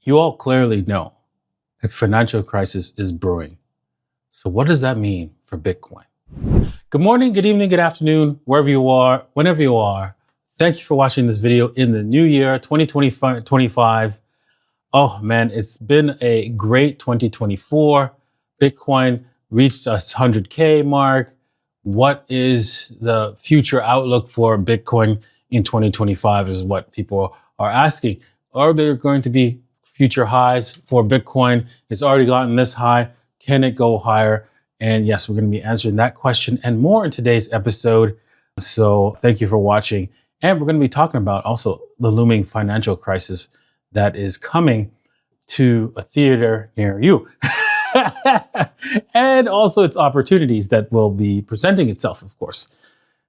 You all clearly know a financial crisis is brewing. So what does that mean for Bitcoin? Good morning, good evening, good afternoon, wherever you are, whenever you are. Thank you for watching this video in the new year, 2025. Oh man, it's been a great 2024. Bitcoin reached a 100K mark. What is the future outlook for Bitcoin in 2025 is what people are asking. Are there going to be future highs for Bitcoin? It's already gotten this high. Can it go higher? And yes, we're going to be answering that question and more in today's episode. So thank you for watching. And we're going to be talking about also the looming financial crisis that is coming to a theater near you. And also its opportunities that will be presenting itself, of course.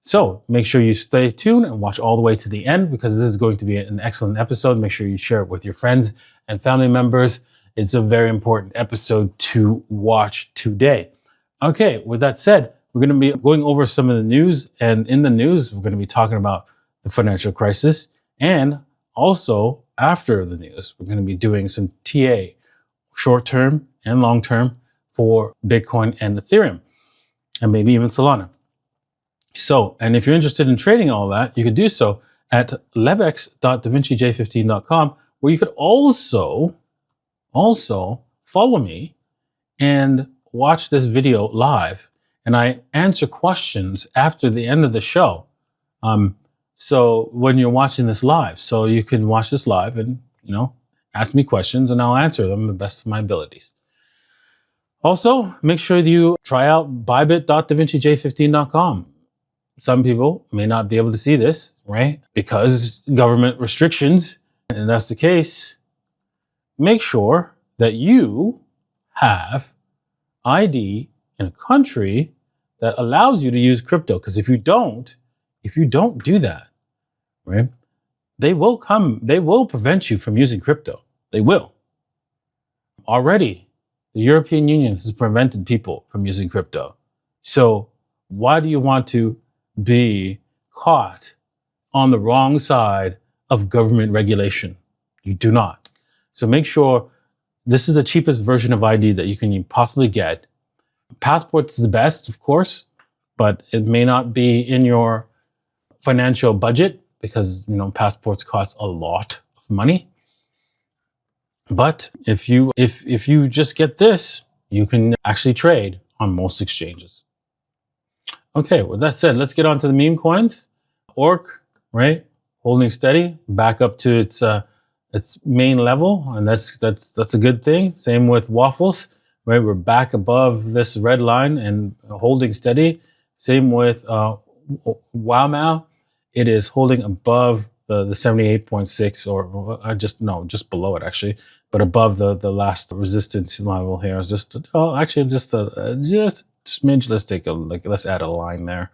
So make sure you stay tuned and watch all the way to the end because this is going to be an excellent episode. Make sure you share it with your friends and family members. It's a very important episode to watch today. Okay, with that said, we're going to be going over some of the news. And in the news, we're going to be talking about the financial crisis. And also, after the news, we're going to be doing some TA, short-term and long-term, for Bitcoin and Ethereum, and maybe even Solana. So, and if you're interested in trading all that, you could do so at levex.davincij15.com, where you could also follow me and watch this video live. And I answer questions after the end of the show. So when you're watching this live, so you can watch this live and, ask me questions and I'll answer them to the best of my abilities. Also, make sure you try out bybit.davincij15.com. Some people may not be able to see this, right? Because government restrictions, and that's the case. Make sure that you have ID in a country that allows you to use crypto. Because if you don't do that, right, they will prevent you from using crypto. They will. Already, the European Union has prevented people from using crypto. So why do you want to be caught on the wrong side of government regulation? You do not. So make sure this is the cheapest version of ID that you can possibly get. Passport's the best, of course, but it may not be in your financial budget because, passports cost a lot of money. But if you just get this, you can actually trade on most exchanges. Okay, with that said, let's get on to the meme coins. ORC, right, holding steady, back up to its main level, and that's a good thing. Same with Waffles, right? We're back above this red line and holding steady. Same with WowMao. It is holding above the 78.6 or just below it actually, but above the last resistance level here. Is just a smidge. Let's add a line there.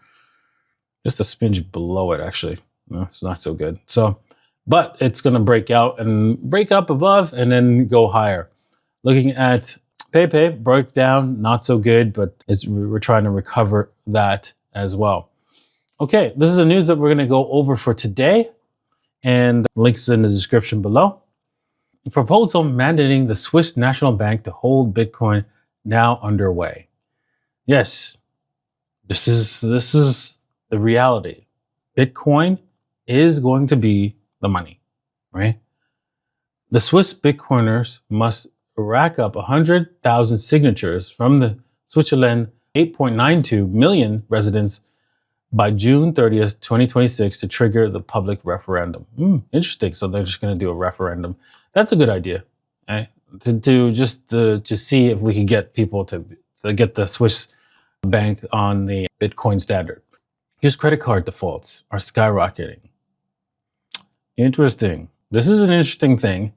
Just a smidge below it actually. No, it's not so good. So, but it's going to break out and break up above and then go higher. Looking at PayPay, broke down, not so good, but we're trying to recover that as well. Okay, this is the news that we're going to go over for today, and links in the description below. The proposal mandating the Swiss National Bank to hold Bitcoin now underway. Yes, this is the reality. Bitcoin is going to be the money, right? The Swiss Bitcoiners must rack up 100,000 signatures from the Switzerland 8.92 million residents by June 30th, 2026 to trigger the public referendum. Interesting. So they're just going to do a referendum. That's a good idea, right? To see if we can get people to get the Swiss bank on the Bitcoin standard. Use credit card defaults are skyrocketing. Interesting. This is an interesting thing.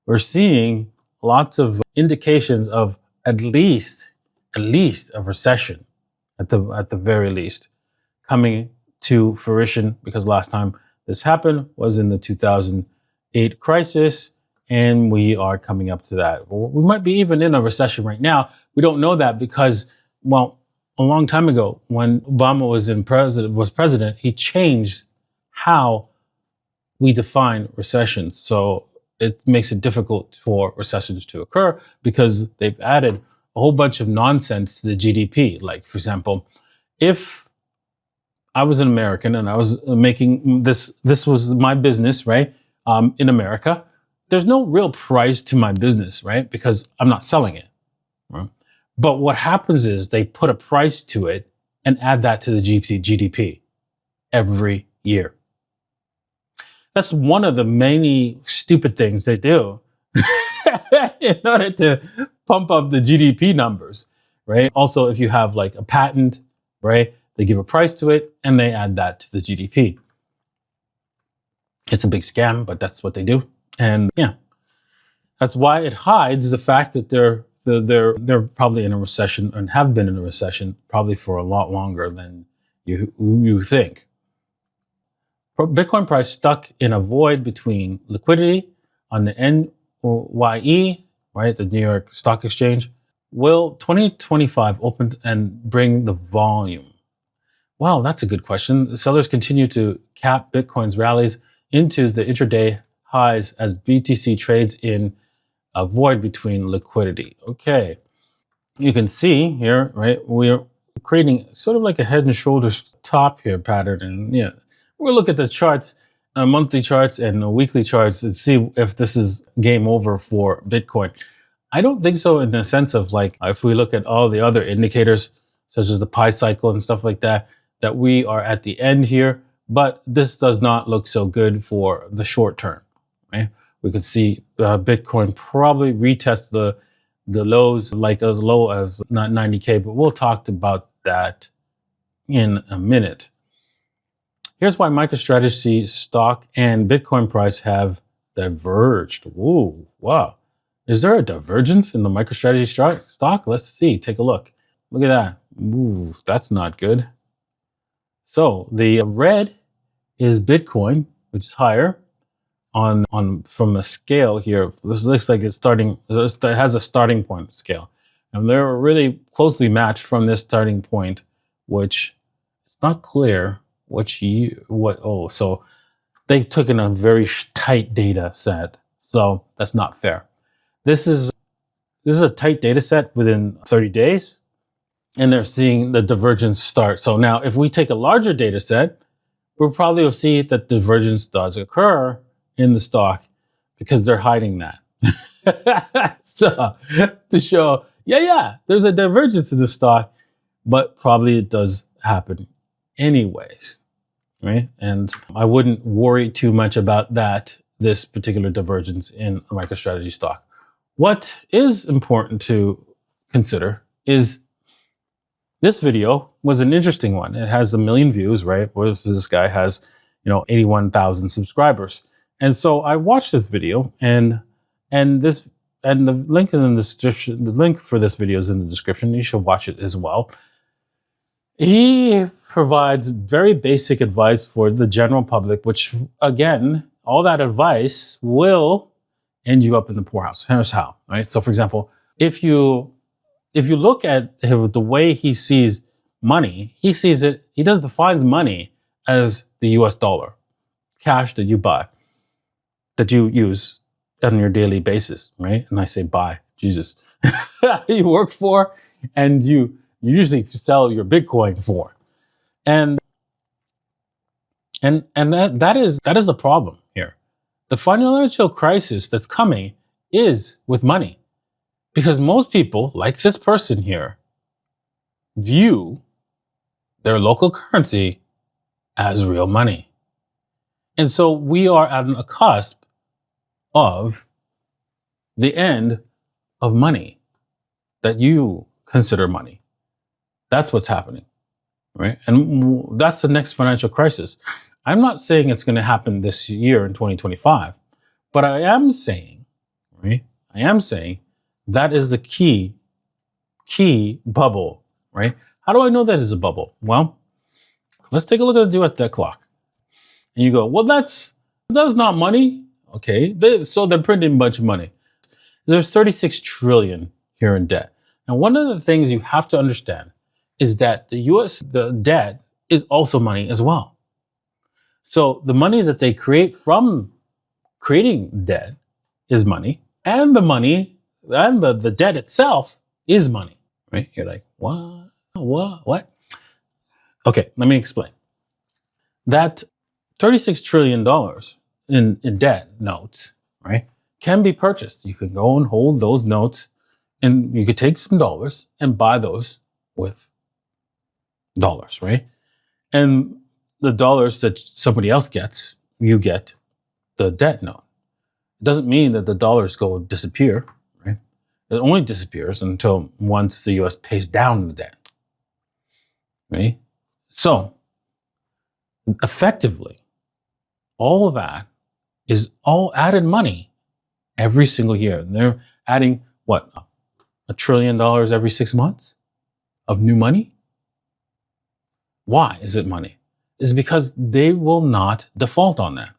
We're seeing lots of indications of at least a recession, at the very least, coming to fruition, because last time this happened was in the 2008 crisis, and we are coming up to that. We might be even in a recession right now. We don't know that because, well, a long time ago when Obama was president, he changed how we define recessions. So it makes it difficult for recessions to occur because they've added a whole bunch of nonsense to the GDP. Like, for example, if I was an American and I was making this was my business, right? In America, there's no real price to my business, right? Because I'm not selling it. Right? But what happens is they put a price to it and add that to the GDP every year. That's one of the many stupid things they do in order to pump up the GDP numbers, right? Also, if you have like a patent, right, they give a price to it and they add that to the GDP. It's a big scam, but that's what they do. And yeah, that's why it hides the fact that they're probably in a recession and have been in a recession probably for a lot longer than you think. Bitcoin price stuck in a void between liquidity on the NYE, right, the New York Stock Exchange. Will 2025 open and bring the volume? Wow, that's a good question. The sellers continue to cap Bitcoin's rallies into the intraday highs as BTC trades in a void between liquidity. Okay, you can see here, right, we're creating sort of like a head and shoulders top here pattern. And yeah, we'll look at the charts, monthly charts and weekly charts and see if this is game over for Bitcoin. I don't think so in the sense of like, if we look at all the other indicators, such as the pi cycle and stuff like that, that we are at the end here, but this does not look so good for the short term, right? We could see Bitcoin probably retest the lows like as low as not 90K, but we'll talk about that in a minute. Here's why MicroStrategy stock and Bitcoin price have diverged. Ooh, wow. Is there a divergence in the MicroStrategy stock? Let's see, take a look. Look at that. Ooh, that's not good. So the red is Bitcoin, which is higher on from the scale here. This looks like it's starting, it has a starting point scale. And they're really closely matched from this starting point, which it's not clear so they took in a very tight data set. So that's not fair. This is a tight data set within 30 days, and they're seeing the divergence start. So now if we take a larger data set, we'll probably see that divergence does occur in the stock because they're hiding that. So to show, yeah, there's a divergence in the stock, but probably it does happen anyways, right? And I wouldn't worry too much about this particular divergence in a MicroStrategy stock. What is important to consider is this video was an interesting one. It has 1 million views, right? Whereas this guy has, 81,000 subscribers. And so I watched this video and the link in the description, the link for this video is in the description. You should watch it as well. He provides very basic advice for the general public, which again, all that advice will end you up in the poorhouse. Here's how, right? So for example, if you look at the way he sees money, he defines money as the US dollar, cash that you buy, that you use on your daily basis, right? And I say buy, Jesus. You work for and you usually sell your Bitcoin for. And that is the problem here. The financial crisis that's coming is with money, because most people, like this person here, view their local currency as real money. And so we are at a cusp of the end of money that you consider money. That's what's happening, right? And that's the next financial crisis. I'm not saying it's going to happen this year in 2025, but I am saying, right? I am saying that is the key bubble, right? How do I know that is a bubble? Well, let's take a look at the US debt clock. And you go, well, that's not money. Okay, so they're printing a bunch of money. There's 36 trillion here in debt. Now, one of the things you have to understand is that the debt is also money as well. So the money that they create from creating debt is money, and the money and the debt itself is money, right? You're like, what? Okay, let me explain. That $36 trillion in debt notes, right, can be purchased. You can go and hold those notes, and you could take some dollars and buy those with dollars, right? And the dollars that somebody else gets, you get the debt note. It doesn't mean that the dollars go disappear, right? It only disappears until once the US pays down the debt, right? So effectively, all of that is all added money every single year. And they're adding what, $1 trillion every 6 months of new money? Why is it money? It's because they will not default on that.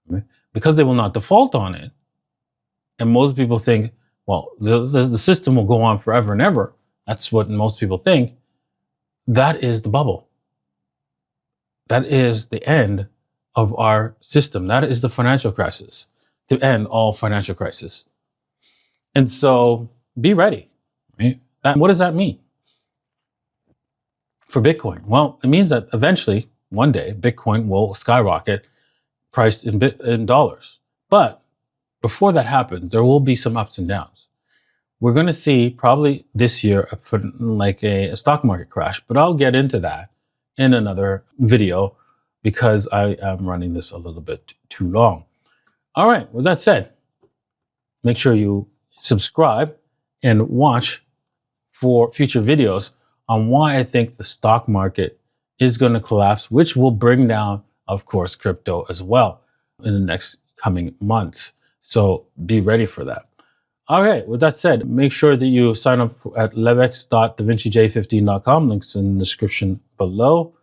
Right? Because they will not default on it, and most people think, well, the system will go on forever and ever. That's what most people think. That is the bubble. That is the end of our system. That is the financial crisis, to end all financial crisis. And so be ready, right? What does that mean for Bitcoin? Well, it means that eventually, one day, Bitcoin will skyrocket, priced in dollars. But before that happens, there will be some ups and downs. We're going to see probably this year like a stock market crash, but I'll get into that in another video because I am running this a little bit too long. All right, with that said, make sure you subscribe and watch for future videos on why I think the stock market is going to collapse, which will bring down, of course, crypto as well in the next coming months. So be ready for that. All right, with that said, make sure that you sign up at levex.davincij15.com. Links in the description below,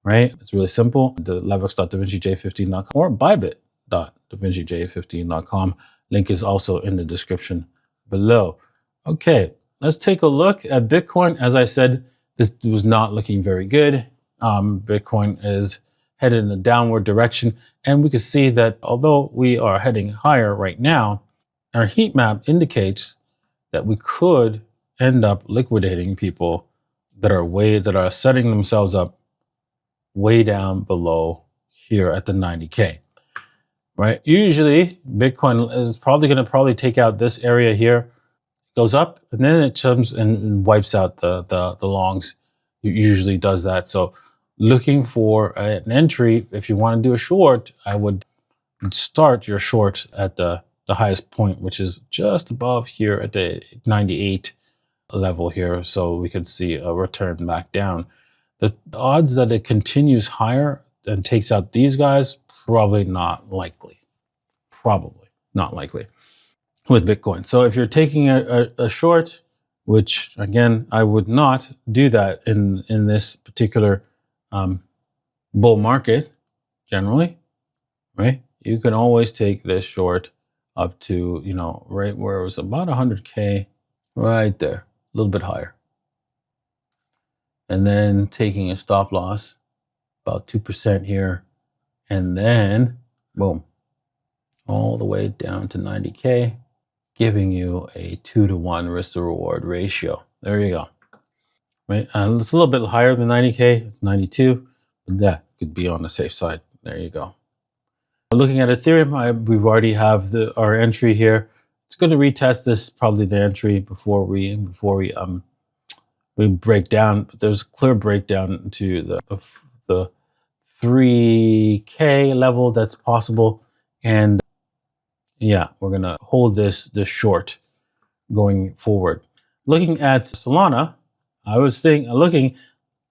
right? It's really simple. The levex.davincij15.com or bybit.davincij15.com. Link is also in the description below. Okay, let's take a look at Bitcoin. As I said, this was not looking very good. Bitcoin is headed in a downward direction. And we can see that although we are heading higher right now, our heat map indicates that we could end up liquidating people that are setting themselves up way down below here at the 90K, right? Usually Bitcoin is probably going to take out this area here, goes up, and then it comes and wipes out the longs. It usually does that. So looking for an entry, if you want to do a short, I would start your short at the highest point, which is just above here at the 98 level here. So we could see a return back down. The odds that it continues higher and takes out these guys, probably not likely. Probably not likely with Bitcoin. So if you're taking a short, which again, I would not do that in this particular bull market generally, right? You can always take this short up to, right where it was about 100K, right there, a little bit higher. And then taking a stop loss, about 2% here, and then, boom, all the way down to 90K, giving you a 2-to-1 risk to reward ratio. There you go. Right? And it's a little bit higher than 90K, it's 92, but that could be on the safe side. There you go. Looking at Ethereum, we've already have our entry here. It's going to retest this, probably the entry before we break down. But there's a clear breakdown to the 3K level that's possible, and yeah, we're going to hold this short going forward. Looking at Solana, I was looking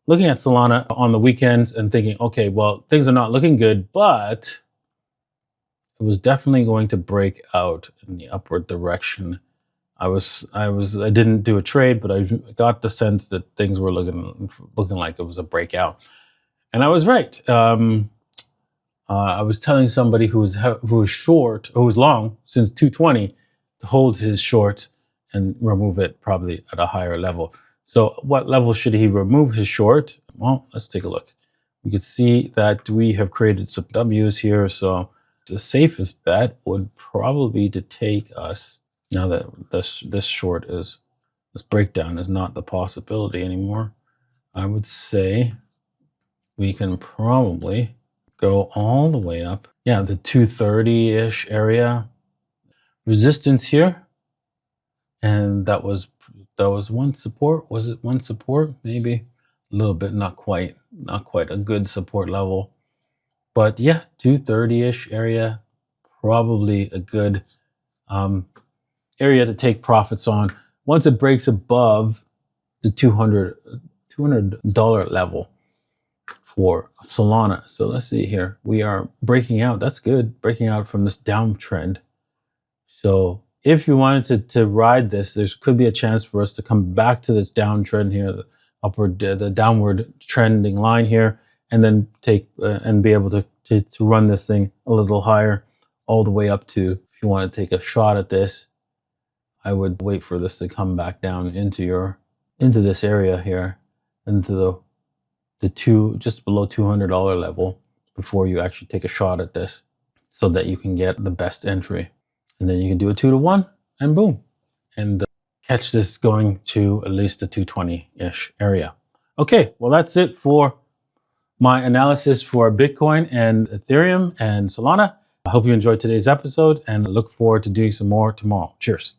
at Solana on the weekends and thinking, okay, well, things are not looking good, but it was definitely going to break out in the upward direction. I didn't do a trade, but I got the sense that things were looking like it was a breakout, and I was right. I was telling somebody who was short, who was long since 220, to hold his short and remove it probably at a higher level. So what level should he remove his short? Well, let's take a look. We can see that we have created some W's here. So The safest bet would probably be to take us, now that this short is, this breakdown is not the possibility anymore. I would say we can probably go all the way up. Yeah, the 230-ish area. Resistance here. And that was one support. Was it one support? Maybe a little bit, not quite a good support level. But yeah, 230-ish area, probably a good area to take profits on. Once it breaks above the $200 level for Solana. So let's see here. We are breaking out. That's good. Breaking out from this downtrend. So if you wanted to ride this, there could be a chance for us to come back to this downtrend here, the downward trending line here, and then take and be able to run this thing a little higher, all the way up to, if you want to take a shot at this, I would wait for this to come back down into this area here, into just below $200 level, before you actually take a shot at this, so that you can get the best entry. And then you can do a 2-to-1 and boom, and catch this going to at least the 220-ish area. Okay, well, that's it for my analysis for Bitcoin and Ethereum and Solana. I hope you enjoyed today's episode, and I look forward to doing some more tomorrow. Cheers.